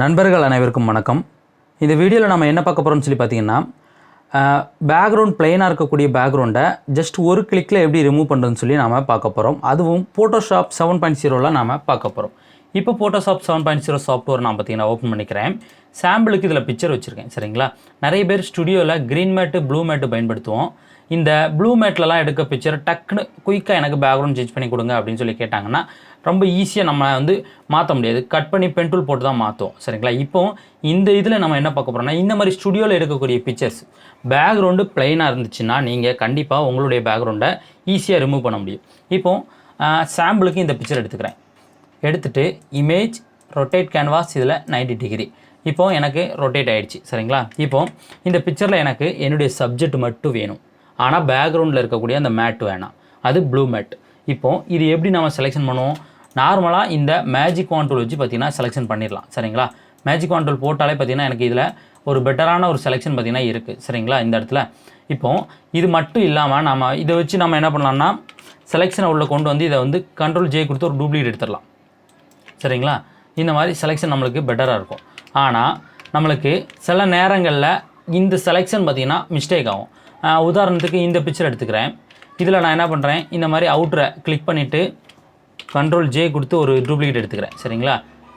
நண்பர்கள் அனைவருக்கும் வணக்கம். இந்த வீடியோவில் நம்ம என்ன பார்க்க போகிறோம்னு சொல்லி பார்த்தீங்கன்னா, பேக்ரவுண்ட் பிளெயினாக இருக்கக்கூடிய பேக்ரவுண்டை ஜஸ்ட் ஒரு கிளிக்கில் எப்படி ரிமூவ் பண்ணுறதுன்னு சொல்லி நாம் பார்க்க போகிறோம். அதுவும் ஃபோட்டோஷாப் 7.0ல் நாம் பார்க்க போகிறோம். இப்போ ஃபோட்டோஷாப் 7.0 சாஃப்ட்வேர் நான் பார்த்தீங்கன்னா ஓப்பன் பண்ணிக்கிறேன். சாம்பிளுக்கு இதில் பிக்சர் வச்சுருக்கேன், சரிங்களா? நிறைய பேர் ஸ்டுடியோவில் க்ரீன் மேட்டு ப்ளூ மேட்டு பயன்படுத்துவோம். இந்த ப்ளூ மேட்லலாம் எடுக்க பிக்சர் டக்குன்னு குயிக்காக எனக்கு பேக்ரவுண்ட் சேஞ்ச் பண்ணி கொடுங்க அப்படின்னு சொல்லி கேட்டாங்கன்னா ரொம்ப ஈஸியாக நம்ம மாற்ற முடியாது. கட் பண்ணி பென் டூல் போட்டு தான் மாற்றுவோம், சரிங்களா? இப்போ இந்த இதில் நம்ம என்ன பார்க்க போகிறோம்னா, இந்த மாதிரி ஸ்டுடியோவில் எடுக்கக்கூடிய பிக்சர்ஸ் பேக்ரவுண்டு பிளெயினாக இருந்துச்சுன்னா நீங்கள் கண்டிப்பாக உங்களுடைய பேக்ரவுண்டை ஈஸியாக ரிமூவ் பண்ண முடியும். இப்போது சாம்பிளுக்கு இந்த பிக்சர் எடுத்துக்கிறேன். எடுத்துகிட்டு இமேஜ் ரொட்டேட் கேன்வாஸ் இதில் 90 டிகிரி. இப்போது எனக்கு ரொட்டேட் ஆகிடுச்சு, சரிங்களா? இப்போது இந்த பிக்சரில் எனக்கு என்னுடைய சப்ஜெக்ட் மட்டும் வேணும், ஆனால் பேக்ரவுண்டில் இருக்கக்கூடிய அந்த மேட் வேணாம், அது ப்ளூ மேட். இப்போது இது எப்படி நம்ம செலெக்ஷன் பண்ணுவோம்? நார்மலாக இந்த மேஜிக் வான் டூல் வச்சு பார்த்திங்கன்னா செலெக்ஷன் பண்ணிடலாம், சரிங்களா? மேஜிக் வான் டூல் போட்டாலே பார்த்திங்கன்னா எனக்கு இதில் ஒரு பெட்டரான ஒரு செலெக்ஷன் பார்த்திங்கன்னா இருக்குது, சரிங்களா? இந்த இடத்துல இப்போது இது மட்டும் இல்லாமல் நம்ம இதை வச்சு நம்ம என்ன பண்ணலாம்னா செலெக்ஷனை உள்ளே கொண்டு வந்து இதை கண்ட்ரோல் ஜே கொடுத்து ஒரு டூப்ளிகேட் எடுத்துடலாம், சரிங்களா? இந்த மாதிரி செலெக்ஷன் நம்மளுக்கு பெட்டராக இருக்கும். ஆனால் நம்மளுக்கு சில நேரங்களில் இந்த செலெக்ஷன் பார்த்திங்கன்னா மிஸ்டேக் ஆகும். உதாரணத்துக்கு இந்த பிக்சர் எடுத்துக்கிறேன். இதில் நான் என்ன பண்ணுறேன், இந்த மாதிரி அவுட்டரை கிளிக் பண்ணிவிட்டு கண்ட்ரோல் ஜே கொடுத்து ஒரு டூப்ளிகேட் எடுத்துக்கிறேன், சரிங்களா?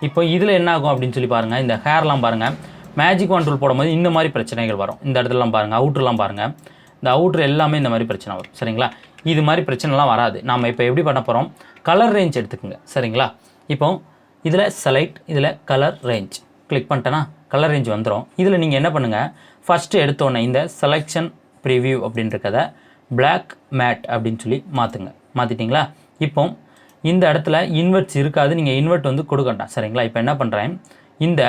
இப்போ இதில் என்ன ஆகும் அப்படின்னு சொல்லி பாருங்கள். இந்த ஹேர்லாம் பாருங்கள், மேஜிக் வான் டூல் போடும்போது இந்த மாதிரி பிரச்சனைகள் வரும். இந்த இடத்துலலாம் பாருங்கள், அவுட்டர்லாம் பாருங்கள், இந்த அவுட்ரு எல்லாமே இந்த மாதிரி பிரச்சனை வரும், சரிங்களா? இது மாதிரி பிரச்சனைலாம் வராது. நாம் இப்போ எப்படி பண்ண போகிறோம், கலர் ரேஞ்ச் எடுத்துக்கோங்க, சரிங்களா? இப்போ இதில் செலக்ட், இதில் கலர் ரேஞ்ச் கிளிக் பண்ணிட்டேன்னா கலர் ரேஞ்ச் வந்துடும். இதில் நீங்கள் என்ன பண்ணுங்கள், ஃபஸ்ட்டு எடுத்தோன்னே இந்த செலெக்ஷன் ப்ரிவ்யூ அப்படின்றத பிளாக் மேட் அப்படின்னு சொல்லி மாற்றிட்டிங்களா? இப்போ இந்த இடத்துல இன்வெர்ட்ஸ் இருக்காது, நீங்கள் இன்வெர்ட் கொடுக்கண்டாம், சரிங்களா? இப்போ என்ன பண்ணுறேன், இந்த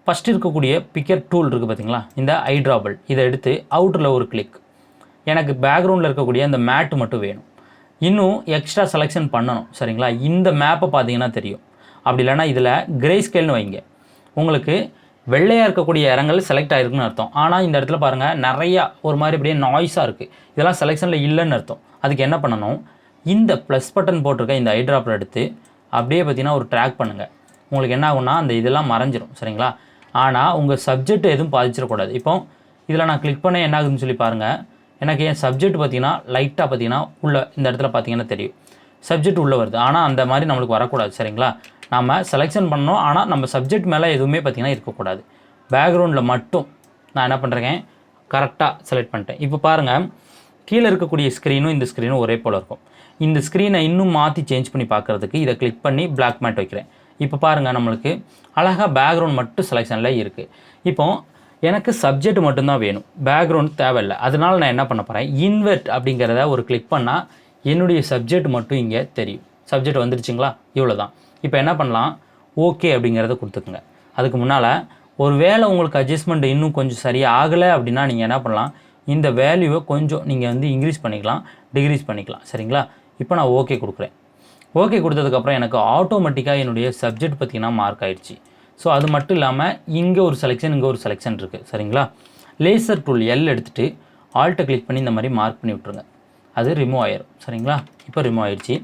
ஃபஸ்ட்டு இருக்கக்கூடிய பிக்கர் டூல் இருக்குது பார்த்தீங்களா, இந்த ஐட்ராபிள் இதை எடுத்து அவுட்டரில் ஒரு கிளிக். எனக்கு பேக்ரவுண்டில் இருக்கக்கூடிய அந்த மேட்டு மட்டும் வேணும். இன்னும் எக்ஸ்ட்ரா செலெக்ஷன் பண்ணணும், சரிங்களா? இந்த மேப்பை பார்த்தீங்கன்னா தெரியும். அப்படி இல்லைனா இதில் கிரே ஸ்கேல்னு வைங்க. உங்களுக்கு வெள்ளையாக இருக்கக்கூடிய இடங்கள் செலக்ட் ஆகிருக்குன்னு அர்த்தம். ஆனால் இந்த இடத்துல பாருங்கள் நிறையா ஒரு மாதிரி அப்படியே நாய்ஸாக இருக்குது, இதெல்லாம் செலெக்ஷனில் இல்லைன்னு அர்த்தம். அதுக்கு என்ன பண்ணணும், இந்த ப்ளஸ் பட்டன் போட்டிருக்க இந்த ஐட்ராப்பர் எடுத்து அப்படியே பார்த்தீங்கன்னா ஒரு ட்ராக் பண்ணுங்கள். உங்களுக்கு என்ன ஆகும்னா அந்த இதெல்லாம் மறைஞ்சிரும், சரிங்களா? ஆனால் உங்கள் சப்ஜெக்ட் எதுவும் பாதிச்சிடக்கூடாது. இப்போ இதில் நான் கிளிக் பண்ண என்ன ஆகுதுன்னு சொல்லி பாருங்கள். எனக்கு என் சப்ஜெக்ட் பார்த்திங்கன்னா லைட்டாக பார்த்திங்கன்னா உள்ளே இந்த இடத்துல பார்த்திங்கன்னா தெரியும், சப்ஜெக்ட் உள்ளே வருது. ஆனால் அந்த மாதிரி நம்மளுக்கு வரக்கூடாது, சரிங்களா? நம்ம செலெக்ஷன் பண்ணணும், ஆனால் நம்ம சப்ஜெக்ட் மேலே எதுவுமே பார்த்திங்கன்னா இருக்கக்கூடாது. பேக்ரவுண்டில் மட்டும் நான் என்ன பண்ணுறேன், கரெக்டாக செலக்ட் பண்ணிட்டேன். இப்போ பாருங்கள், கீழே இருக்கக்கூடிய ஸ்க்ரீனும் இந்த ஸ்க்ரீனும் ஒரே போல் இருக்கும். இந்த ஸ்க்ரீனை இன்னும் மாற்றி சேஞ்ச் பண்ணி பார்க்குறதுக்கு இதை கிளிக் பண்ணி பிளாக் மேட் வைக்கிறேன். இப்போ பாருங்கள், நம்மளுக்கு அழகாக பேக்ரவுண்ட் மட்டும் செலெக்ஷனில் இருக்குது. இப்போது எனக்கு சப்ஜெக்ட் மட்டும்தான் வேணும், பேக்ரவுண்ட் தேவையில்லை. அதனால் நான் என்ன பண்ண போகிறேன், இன்வெர்ட் அப்படிங்கிறத ஒரு கிளிக் பண்ணால் என்னுடைய சப்ஜெக்ட் மட்டும் இங்கே தெரியும். சப்ஜெக்ட் வந்துடுச்சிங்களா? இவ்வளோ தான். இப்போ என்ன பண்ணலாம், ஓகே அப்படிங்கிறத கொடுத்துக்குங்க. அதுக்கு முன்னால் ஒரு வேளை உங்களுக்கு அட்ஜஸ்ட்மெண்ட் இன்னும் கொஞ்சம் சரியாக ஆகலை அப்படின்னா நீங்கள் என்ன பண்ணலாம், இந்த வேல்யூவை கொஞ்சம் நீங்கள் இன்க்ரீஸ் பண்ணிக்கலாம், டிக்ரீஸ் பண்ணிக்கலாம், சரிங்களா? இப்போ நான் ஓகே கொடுக்குறேன். ஓகே கொடுத்ததுக்கப்புறம் எனக்கு ஆட்டோமேட்டிக்காக என்னுடைய சப்ஜெக்ட் பார்த்திங்கன்னா மார்க் ஆகிடுச்சு. ஸோ அது மட்டும் இல்லாமல் இங்கே ஒரு செலெக்ஷன், இங்கே ஒரு செலெக்ஷன் இருக்குது, சரிங்களா? லேசர் டூல் எல் எடுத்துகிட்டு ஆல்ட்டை கிளிக் பண்ணி இந்த மாதிரி மார்க் பண்ணி விட்ருங்க. அது ரிமூவ் ஆயிரும், சரிங்களா? இப்போ ரிமூவ் ஆயிடுச்சு.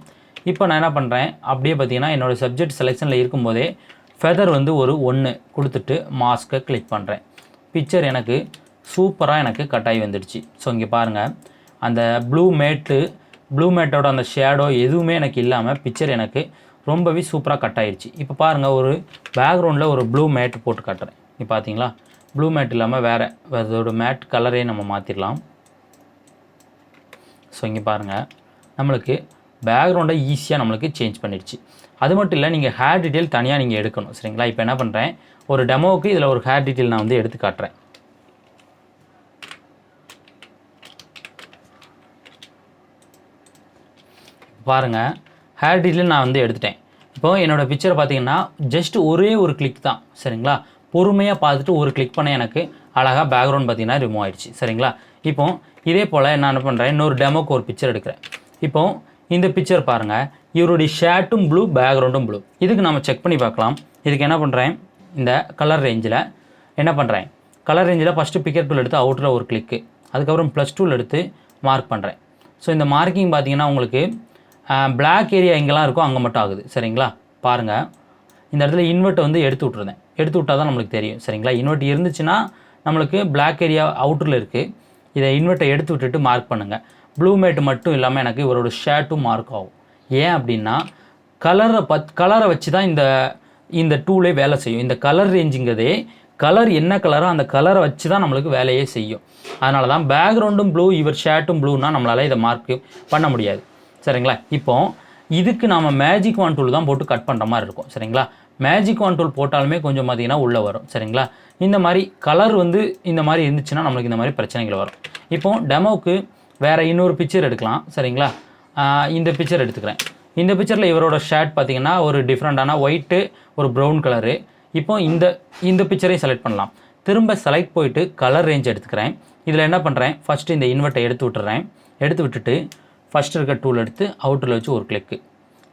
இப்போ நான் என்ன பண்ணுறேன், அப்படியே பார்த்தீங்கன்னா என்னோடய சப்ஜெக்ட் செலெக்ஷனில் இருக்கும்போதே ஃபெதர் ஒரு 1 கொடுத்துட்டு மாஸ்க்கை கிளிக் பண்ணுறேன். பிக்சர் எனக்கு சூப்பராக எனக்கு கட்டாகி வந்துடுச்சு. ஸோ இங்கே பாருங்கள், அந்த ப்ளூ மேட்டோட அந்த ஷேடோ எதுவுமே எனக்கு இல்லாமல் பிக்சர் எனக்கு ரொம்பவே சூப்பராக கட் ஆகிடுச்சு. இப்போ பாருங்கள், ஒரு பேக்ரவுண்டில் ஒரு ப்ளூ மேட் போட்டு காட்டுறேன். இப்போ பார்த்தீங்களா, ப்ளூ மேட் இல்லாமல் வேறு அதோட மேட் கலரே நம்ம மாற்றிடலாம். ஸோ இங்கே பாருங்கள், நம்மளுக்கு பேக்ரவுண்டை ஈஸியாக நம்மளுக்கு சேஞ்ச் பண்ணிடுச்சு. அது மட்டும் இல்லை, நீங்கள் ஹேர் டீட்டெயில் தனியாக நீங்கள் எடுக்கணும், சரிங்களா? இப்போ என்ன பண்ணுறேன், ஒரு டெமோவுக்கு இதில் ஒரு ஹேர் டீட்டெயில் நான் எடுத்து காட்டுறேன். பாருங்கள், ஹேர் டீட்டெயில் நான் எடுத்துட்டேன். இப்போது என்னோடய பிக்சரை பார்த்தீங்கன்னா ஜஸ்ட் ஒரே ஒரு கிளிக் தான், சரிங்களா? பொறுமையாக பார்த்துட்டு ஒரு கிளிக் பண்ண எனக்கு அழகாக பேக்ரவுண்ட் பார்த்திங்கன்னா ரிமூவ் ஆகிடுச்சு, சரிங்களா? இப்போது இதே போல் நான் என்ன பண்ணுறேன், இன்னொரு டெமோக்கு ஒரு பிக்சர் எடுக்கிறேன். இப்போது இந்த பிக்சர் பாருங்கள், இவருடைய ஷேர்ட்டும் ப்ளூ, பேக்ரவுண்டும் ப்ளூ. இதுக்கு நம்ம செக் பண்ணி பார்க்கலாம். இதுக்கு என்ன பண்ணுறேன், இந்த கலர் ரேஞ்சில் என்ன பண்ணுறேன், கலர் ரேஞ்சில் ஃபஸ்ட்டு பிக்கர் டூல் எடுத்து அவுட்டரில் ஒரு கிளிக்கு, அதுக்கப்புறம் ப்ளஸ் டூல் எடுத்து மார்க் பண்ணுறேன். ஸோ இந்த மார்க்கிங் பார்த்திங்கன்னா உங்களுக்கு பிளாக் ஏரியா எங்கெல்லாம் இருக்கோ அங்கே மட்டும் ஆகுது, சரிங்களா? பாருங்கள், இந்த இடத்துல இன்வெர்ட்டை எடுத்து விட்ருந்தேன். எடுத்து விட்டால் தான் நம்மளுக்கு தெரியும் சரிங்களா. இன்வெர்ட் இருந்துச்சுன்னா நம்மளுக்கு பிளாக் ஏரியா அவுட்டரில் இருக்குது. இதை இன்வெர்ட்டை எடுத்து விட்டுட்டு மார்க் பண்ணுங்கள். ப்ளூ மேட் மட்டும் இல்லாமல் எனக்கு இவரோட ஷர்ட்டும் மார்க் ஆகும். ஏன் அப்படின்னா கலரை வச்சு தான் இந்த டூலே வேலை செய்யும். இந்த கலர் ரேஞ்சுங்கிறதே கலர் என்ன கலரோ அந்த கலரை வச்சு தான் நம்மளுக்கு வேலையே செய்யும். அதனால தான் பேக்ரவுண்டும் ப்ளூ இவர் ஷர்ட்டும் ப்ளூன்னா நம்மளால் இதை மார்க் பண்ண முடியாது சரிங்களா. இப்போ இதுக்கு நாம் மேஜிக் வான் டூல் தான் போட்டு கட் பண்ணுற மாதிரி இருக்கும் சரிங்களா. மேஜிக் வான் டூல் போட்டாலுமே கொஞ்சம் பார்த்திங்கன்னா உள்ளே வரும் சரிங்களா. இந்த மாதிரி கலர் இந்த மாதிரி இருந்துச்சுன்னா நம்மளுக்கு இந்த மாதிரி பிரச்சனைகள் வரும். இப்போ டெமோவுக்கு வேறு இன்னொரு பிக்சர் எடுக்கலாம் சரிங்களா. இந்த பிக்சர் எடுத்துக்கிறேன். இந்த பிக்சரில் இவரோட ஷர்ட் பார்த்திங்கன்னா ஒரு டிஃப்ரெண்ட்டான ஒயிட்டு ஒரு ப்ரௌன் கலரு. இப்போ இந்த பிக்சரையும் செலக்ட் பண்ணலாம். திரும்ப செலக்ட் போயிட்டு கலர் ரேஞ்ச் எடுத்துக்கிறேன். இதில் என்ன பண்ணுறேன், ஃபஸ்ட்டு இந்த இன்வெர்ட்டை எடுத்து விட்டுறேன். எடுத்து விட்டுட்டு ஃபஸ்ட்டு இருக்க டூல் எடுத்து அவுட்டரில் வச்சு ஒரு கிளிக்கு.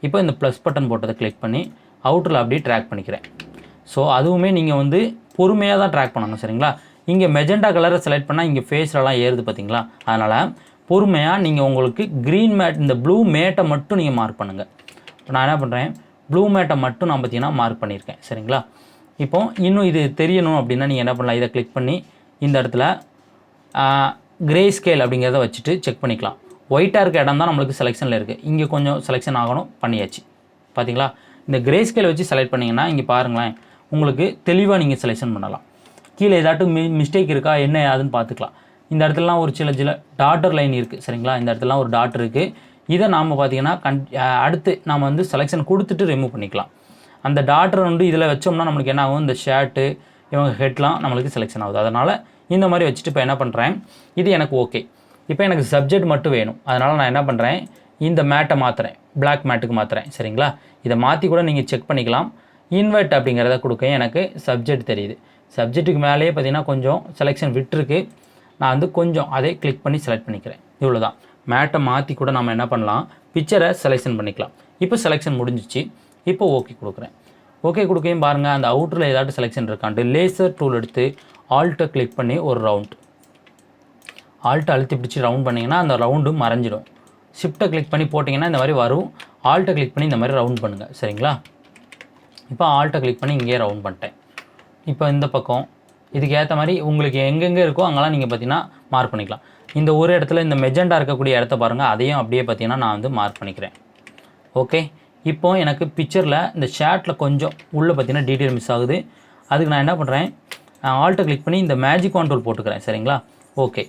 இப்போ இந்த ப்ளஸ் பட்டன் போட்டதை கிளிக் பண்ணி அவுட்டரில் அப்படியே ட்ராக் பண்ணிக்கிறேன். ஸோ அதுவுமே நீங்கள் பொறுமையாக தான் ட்ராக் பண்ணணும் சரிங்களா. இங்கே மெஜெண்டா கலரை செலக்ட் பண்ணால் இங்கே ஃபேஸ்லலாம் ஏறுது பார்த்தீங்களா. அதனால் பொறுமையாக நீங்கள் உங்களுக்கு க்ரீன் மேட் இந்த ப்ளூ மேட்டை மட்டும் நீங்கள் மார்க் பண்ணுங்கள். இப்போ நான் என்ன பண்ணுறேன், ப்ளூ மேட்டை மட்டும் நான் பார்த்திங்கன்னா மார்க் பண்ணியிருக்கேன் சரிங்களா. இப்போ இன்னும் இது தெரியணும் அப்படின்னா நீங்கள் என்ன பண்ணலாம், இதை கிளிக் பண்ணி இந்த இடத்துல கிரே ஸ்கேல் அப்படிங்கிறத வச்சுட்டு செக் பண்ணிக்கலாம். ஒயிட்டாக இருக்க இடம் தான் நம்மளுக்கு செலெக்ஷனில் இருக்குது. இங்கே கொஞ்சம் செலெக்ஷன் ஆகணும், பண்ணியாச்சு பார்த்தீங்களா. இந்த கிரே ஸ்கேல் வச்சு செலக்ட் பண்ணிங்கன்னா இங்கே பாருங்களேன் உங்களுக்கு தெளிவாக நீங்கள் செலெக்ஷன் பண்ணலாம். கீழே ஏதாட்டும் மிஸ்டேக் இருக்கா என்ன அதுன்னு பார்த்துக்கலாம். இந்த இடத்துலலாம் ஒரு சில டாட்டர் லைன் இருக்குது சரிங்களா. இந்த இடத்துலலாம் ஒரு டாட் இருக்குது. இதை நாம் பார்த்திங்கன்னா அடுத்து நாம் செலெக்ஷன் கொடுத்துட்டு ரிமூவ் பண்ணிக்கலாம். அந்த டாட்டர் இதில் வச்சோம்னா நம்மளுக்கு என்ன ஆகும், இந்த ஷர்ட்டு இவங்க ஹெட்லாம் நம்மளுக்கு செலெக்ஷன் ஆகுது. அதனால் இந்த மாதிரி வச்சுட்டு இப்போ என்ன பண்ணுறேன், இது எனக்கு ஓகே. இப்போ எனக்கு சப்ஜெக்ட் மட்டும் வேணும். அதனால் நான் என்ன பண்ணுறேன், இந்த மேட்டை மாற்றுறேன், பிளாக் மேட்டுக்கு மாற்றுறேன் சரிங்களா. இதை மாற்றி கூட நீங்கள் செக் பண்ணிக்கலாம். இன்வெர்ட் அப்படிங்கிறத கொடுக்க எனக்கு சப்ஜெக்ட் தெரியுது. சப்ஜெக்ட்டுக்கு மேலேயே பார்த்திங்கன்னா கொஞ்சம் செலெக்ஷன் விட்டுருக்கு. நான் கொஞ்சம் அதே கிளிக் பண்ணி செலக்ட் பண்ணிக்கிறேன். இவ்வளோ தான். மேட்டை மாற்றி கூட நம்ம என்ன பண்ணலாம், பிக்சரை செலெக்ஷன் பண்ணிக்கலாம். இப்போ செலெக்ஷன் முடிஞ்சிச்சு. இப்போ ஓகே கொடுக்குறேன். ஓகே கொடுக்கையும் பாருங்கள் அந்த அவுட்டரில் ஏதாட்டும் செலெக்ஷன் இருக்கான்ட்டு லேசர் டூல் எடுத்து ஆல்ட்டை கிளிக் பண்ணி ஒரு ரவுண்ட் ஆல்ட்டை அழுத்தி பிடிச்சி ரவுண்ட் பண்ணிங்கன்னா அந்த ரவுண்டு மறைஞ்சிடும். ஷிஃப்ட்டை கிளிக் பண்ணி போட்டிங்கன்னா இந்த மாதிரி வரும். ஆல்ட்டை கிளிக் பண்ணி இந்த மாதிரி ரவுண்ட் பண்ணுங்கள் சரிங்களா. இப்போ ஆல்ட்டை கிளிக் பண்ணி இங்கேயே ரவுண்ட் பண்ணிட்டேன். இப்போ இந்த பக்கம் இதுக்கு ஏற்ற மாதிரி உங்களுக்கு எங்கெங்கே இருக்கோ அங்கெல்லாம் நீங்கள் பார்த்தீங்கன்னா மார்க் பண்ணிக்கலாம். இந்த ஒரு இடத்துல இந்த மெஜெண்டா இருக்கக்கூடிய இடத்த பாருங்கள், அதையும் அப்படியே பார்த்தீங்கன்னா நான் மார்க் பண்ணிக்கிறேன். ஓகே. இப்போ எனக்கு பிக்சரில் இந்த ஷார்ட்டில் கொஞ்சம் உள்ளே பார்த்தீங்கன்னா டீட்டெயில் மிஸ் ஆகுது. அதுக்கு நான் என்ன பண்ணுறேன், ஆல்ட்டை கிளிக் பண்ணி இந்த மேஜிக் வான் டூல் போட்டுக்கிறேன் சரிங்களா. ஓகே.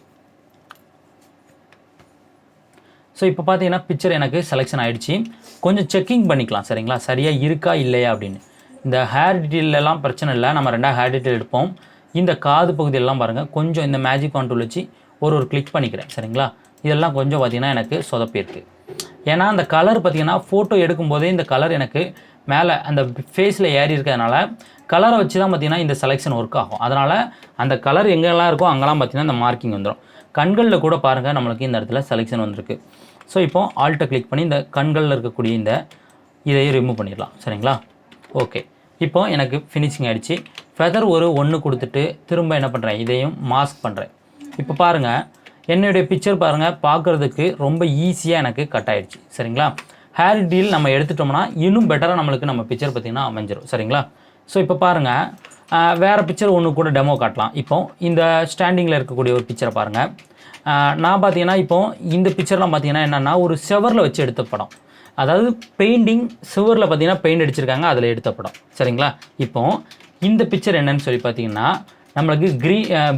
ஸோ இப்போ பார்த்தீங்கன்னா பிக்சர் எனக்கு செலெக்ஷன் ஆகிடுச்சு. கொஞ்சம் செக்கிங் பண்ணிக்கலாம் சரிங்களா, சரியாக இருக்கா இல்லையா அப்படின்னு. இந்த ஹேர் டீட்டெயிலெலாம் பிரச்சனை இல்லை, நம்ம ரெண்டாவது ஹேர் டீட்டெயில் எடுப்போம். இந்த காது பகுதியெல்லாம் பாருங்கள் கொஞ்சம் இந்த மேஜிக் வான் டூல் வச்சு ஒரு கிளிக் பண்ணிக்கிறேன் சரிங்களா. இதெல்லாம் கொஞ்சம் பார்த்திங்கன்னா எனக்கு சொதப்பியிருக்கு. ஏன்னா அந்த கலர் பார்த்திங்கன்னா ஃபோட்டோ எடுக்கும்போதே இந்த கலர் எனக்கு மேலே அந்த ஃபேஸில் ஏறி இருக்கிறதுனால கலரை வச்சு தான் பார்த்திங்கன்னா இந்த செலெக்ஷன் ஒர்க் ஆகும். அதனால் அந்த கலர் எங்கெல்லாம் இருக்கோ அங்கெல்லாம் பார்த்திங்கன்னா இந்த மார்க்கிங் வந்துடும். கண்களில் கூட பாருங்கள் நம்மளுக்கு இந்த இடத்துல செலெக்ஷன் வந்திருக்கு. ஸோ இப்போ ஆல்ட்டை கிளிக் பண்ணி இந்த கண்களில் இருக்கக்கூடிய இதையும் ரிமூவ் பண்ணிடலாம் சரிங்களா. ஓகே. இப்போ எனக்கு ஃபினிஷிங் ஆகிடுச்சு. ஃபெதர் ஒரு 1 கொடுத்துட்டு திரும்ப என்ன பண்ணுறேன், இதையும் மாஸ்க் பண்ணுறேன். இப்போ பாருங்கள் என்னுடைய பிக்சர் பாருங்கள் பார்க்குறதுக்கு ரொம்ப ஈஸியாக எனக்கு கட் ஆகிடுச்சு சரிங்களா. ஹேர் டீல் நம்ம எடுத்துட்டோம்னா இன்னும் பெட்டராக நம்மளுக்கு நம்ம பிக்சர் பார்த்திங்கன்னா அமைஞ்சிடும் சரிங்களா. ஸோ இப்போ பாருங்கள் வேறு பிக்சர் ஒன்று கூட டெமோ காட்டலாம். இப்போ இந்த ஸ்டாண்டிங்கில் இருக்கக்கூடிய ஒரு பிக்சரை பாருங்கள். நான் பார்த்தீங்கன்னா இப்போது இந்த பிக்சர்லாம் பார்த்தீங்கன்னா என்னென்னா ஒரு செவரில் வச்சு எடுத்த படம். அதாவது பெயிண்டிங் சுவரில் பார்த்தீங்கன்னா பெயிண்ட் அடிச்சிருக்காங்க, அதில் எடுத்த படம் சரிங்களா. இப்போது இந்த பிக்சர் என்னன்னு சொல்லி பார்த்தீங்கன்னா நம்மளுக்கு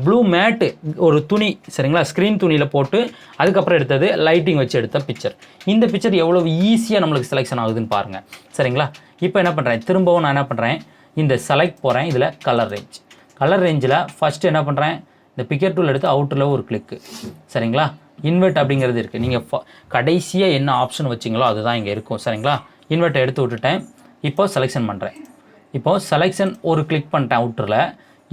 ப்ளூ மேட்டு ஒரு துணி சரிங்களா, ஸ்க்ரீன் துணியில் போட்டு அதுக்கப்புறம் எடுத்தது லைட்டிங் வச்சு எடுத்த பிக்சர். இந்த பிக்சர் எவ்வளோ ஈஸியாக நம்மளுக்கு செலெக்ஷன் ஆகுதுன்னு பாருங்கள் சரிங்களா. இப்போ என்ன பண்ணுறேன், திரும்பவும் நான் என்ன பண்ணுறேன், இந்த செலக்ட் போகிறேன். இதில் கலர் ரேஞ்சில் ஃபஸ்ட்டு என்ன பண்ணுறேன், இந்த பிக்கர் டூல் எடுத்து அவுட்டரில் ஒரு கிளிக்கு சரிங்களா. இன்வெர்ட் அப்படிங்கிறது இருக்குது. நீங்கள் கடைசியாக என்ன ஆப்ஷன் வச்சிங்களோ அதுதான் இங்கே இருக்கும் சரிங்களா. இன்வெர்ட்டை எடுத்து விட்டுட்டேன். இப்போ செலெக்ஷன் பண்ணுறேன். இப்போது செலெக்ஷன் ஒரு கிளிக் பண்ணிட்டேன் அவுட்டரில்.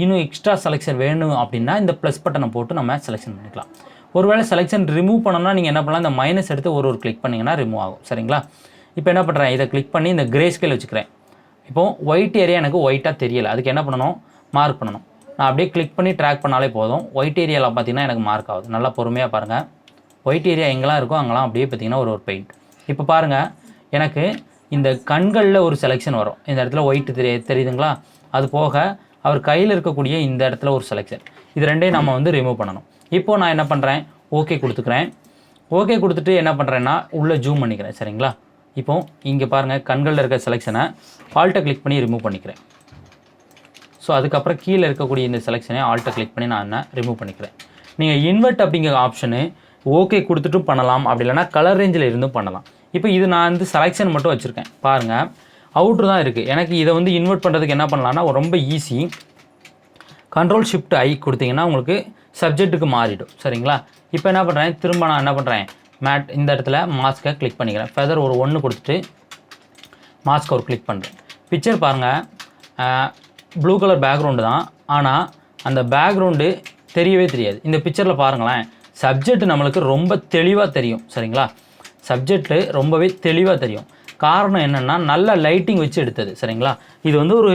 இன்னும் எக்ஸ்ட்ரா செலெக்ஷன் வேணும் அப்படின்னா இந்த ப்ளஸ் பட்டனை போட்டு நம்ம செலெக்ஷன் பண்ணிக்கலாம். ஒருவேளை செலெக்ஷன் ரிமூவ் பண்ணோம்னா நீங்கள் என்ன பண்ணலாம், இந்த மைனஸ் எடுத்து ஒரு கிளிக் பண்ணிங்கன்னா ரிமூவ் ஆகும் சரிங்களா. இப்போ என்ன பண்ணுறேன், இதை கிளிக் பண்ணி இந்த கிரே ஸ்கேல் வச்சுக்கிறேன். இப்போது ஒயிட் ஏரியா எனக்கு ஒயிட்டாக தெரியலை, அதுக்கு என்ன பண்ணணும், மார்க் பண்ணணும். நான் அப்படியே கிளிக் பண்ணி ட்ராக் பண்ணாலே போதும். ஒயிட் ஏரியாவில் பார்த்தீங்கன்னா எனக்கு மார்க் ஆகுது. நல்லா பொறுமையாக பாருங்கள். ஒயிட் ஏரியா எங்கெல்லாம் இருக்கோ அங்கெல்லாம் அப்படியே பார்த்தீங்கன்னா ஒரு பெயிண்ட். இப்போ பாருங்கள் எனக்கு இந்த கண்களில் ஒரு செலெக்ஷன் வரும். இந்த இடத்துல ஒயிட் தெரியுதுங்களா. அது போக அவர் கையில் இருக்கக்கூடிய இந்த இடத்துல ஒரு செலெக்ஷன், இது ரெண்டையும் நம்ம வந்து ரிமூவ் பண்ணணும். இப்போது நான் என்ன பண்ணுறேன், ஓகே கொடுத்துக்கிறேன். ஓகே கொடுத்துட்டு என்ன பண்ணுறேன்னா உள்ளே ஜூம் பண்ணிக்கிறேன். சரிங்களா, இப்போ இங்கே பாருங்கள் கண்களில் இருக்க செலெக்ஷனை ஆல்ட்டை கிளிக் பண்ணி ரிமூவ் பண்ணிக்கிறேன். ஸோ அதுக்கப்புறம் கீழே இருக்கக்கூடிய இந்த செலெக்ஷனை ஆல்ட்டை கிளிக் பண்ணி நான் என்ன ரிமூவ் பண்ணிக்கிறேன். நீங்கள் இன்வெர்ட் அப்படிங்கிற ஆப்ஷனு ஓகே கொடுத்துட்டும் பண்ணலாம், அப்படி இல்லைனா கலர் ரேஞ்சில் இருந்தும் பண்ணலாம். இப்போ இது நான் வந்து செலெக்ஷன் மட்டும் வச்சுருக்கேன் பாருங்கள், அவுட்ரு தான் இருக்குது. எனக்கு இதை வந்து இன்வெர்ட் பண்ணுறதுக்கு என்ன பண்ணலான்னா ரொம்ப ஈஸி, Ctrl+Shift+I கொடுத்தீங்கன்னா உங்களுக்கு சப்ஜெக்ட்டுக்கு மாறிடும். சரிங்களா, இப்போ என்ன பண்ணுறேன், திரும்ப நான் என்ன பண்ணுறேன், மேட் இந்த இடத்துல மாஸ்க்கை கிளிக் பண்ணிக்கிறேன். ஃபெதர் ஒரு 1 கொடுத்துட்டு மாஸ்க்கை ஒரு கிளிக் பண்ணுறேன். பிக்சர் பாருங்கள், ப்ளூ கலர் பேக்ரவுண்டு தான், ஆனால் அந்த பேக்ரவுண்டு தெரியவே தெரியாது. இந்த பிக்சரில் பாருங்களேன், சப்ஜெக்ட் நம்மளுக்கு ரொம்ப தெளிவாக தெரியும். சரிங்களா, சப்ஜெக்ட்டு ரொம்பவே தெளிவாக தெரியும். காரணம் என்னென்னா நல்ல லைட்டிங் வச்சு எடுத்தது. சரிங்களா, இது வந்து ஒரு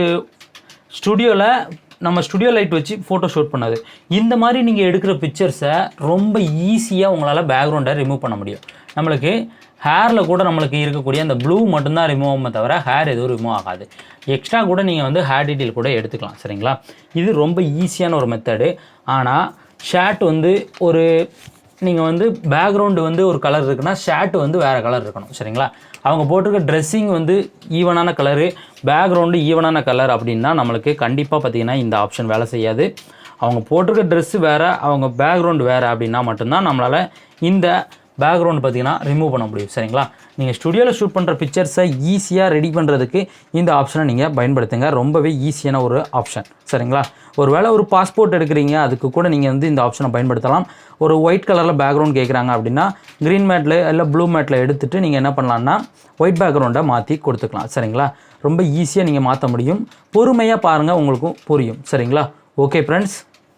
ஸ்டுடியோவில் நம்ம ஸ்டுடியோ லைட் வச்சு ஃபோட்டோ ஷூட் பண்ணது. இந்த மாதிரி நீங்கள் எடுக்கிற பிக்சர்ஸை ரொம்ப ஈஸியாக உங்களால் பேக்ரவுண்டை ரிமூவ் பண்ண முடியும். நம்மளுக்கு ஹேரில் கூட நம்மளுக்கு இருக்கக்கூடிய அந்த ப்ளூ மட்டும்தான் ரிமூவ் ஆகுமே தவிர ஹேர் எதுவும் ரிமூவ் ஆகாது. எக்ஸ்ட்ரா கூட நீங்கள் வந்து ஹேர் டீட்டெயில் கூட எடுத்துக்கலாம். சரிங்களா, இது ரொம்ப ஈஸியான ஒரு மெத்தடு. ஆனால் ஷேட் வந்து ஒரு நீங்கள் வந்து பேக்ரவுண்டு வந்து ஒரு கலர் இருக்குன்னா ஷேட் வந்து வேறு கலர் இருக்கணும். சரிங்களா, அவங்க போட்டிருக்க ட்ரெஸ்ஸிங் வந்து ஈவனான கலரு, பேக்ரவுண்டு ஈவனான கலர் அப்படின்னா நம்மளுக்கு கண்டிப்பாக பார்த்திங்கன்னா இந்த ஆப்ஷன் வேலை செய்யாது. அவங்க போட்டிருக்க ட்ரெஸ்ஸு வேறு, அவங்க பேக்ரவுண்டு வேறு அப்படின்னா மட்டும்தான் நம்மளால் இந்த பேக்ரவுண்டு பார்த்திங்கன்னா ரிமூவ் பண்ண முடியும். சரிங்களா, நீங்கள் ஸ்டுடியோவில் ஷூட் பண்ணுற பிக்சர்ஸை ஈஸியாக ரெடி பண்ணுறதுக்கு இந்த ஆப்ஷனை நீங்கள் பயன்படுத்துங்க. ரொம்பவே ஈஸியான ஒரு ஆப்ஷன். சரிங்களா, ஒரு வேளை ஒரு பாஸ்போர்ட் எடுக்கிறீங்க, அதுக்கு கூட நீங்கள் வந்து இந்த ஆப்ஷனை பயன்படுத்தலாம். ஒரு ஒயிட் கலரில் பேக்ரவுண்ட் கேட்குறாங்க அப்படின்னா க்ரீன் மேட்டில் இல்லை ப்ளூ மேட்டில் எடுத்துகிட்டு நீங்கள் என்ன பண்ணலான்னா ஒயிட் பேக்ரவுண்டை மாற்றி கொடுத்துக்கலாம். சரிங்களா, ரொம்ப ஈஸியாக நீங்கள் மாற்ற முடியும். பொறுமையாக பாருங்கள், உங்களுக்கும் புரியும். சரிங்களா, ஓகே ஃப்ரெண்ட்ஸ்.